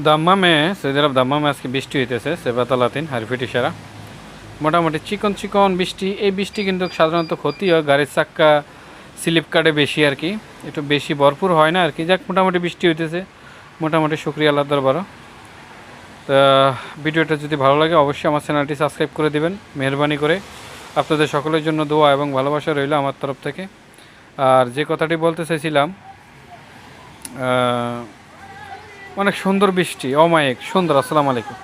দাম্মামে Saudi আরব দাম্মামে আজকে বৃষ্টি হইতেছে সেবাতালাতিন হারফিট ইশারা মোটামুটি চিকন চিকন বৃষ্টি। এই বৃষ্টি কিন্তু সাধারণত ক্ষতি হয়, গাড়ির চাক্কা স্লিপ কাটে বেশি আর কি, একটু বেশি ভরপুর হয় না আর কি। যাক মোটামুটি বৃষ্টি হইতেছে, মোটামুটি শুক্রিয়া আল্লাহ দরবারও। তা ভিডিওটা যদি ভালো লাগে অবশ্যই আমার চ্যানেলটি সাবস্ক্রাইব করে দিবেন মেহরবানি করে। আপনাদের সকলের জন্য দোয়া এবং ভালোবাসা রইল আমার তরফ থেকে। আর যে কথাটি বলতে চাইছিলাম, অনেক সুন্দর বৃষ্টি, অমায়িক সুন্দর। আসসালামু আলাইকুম।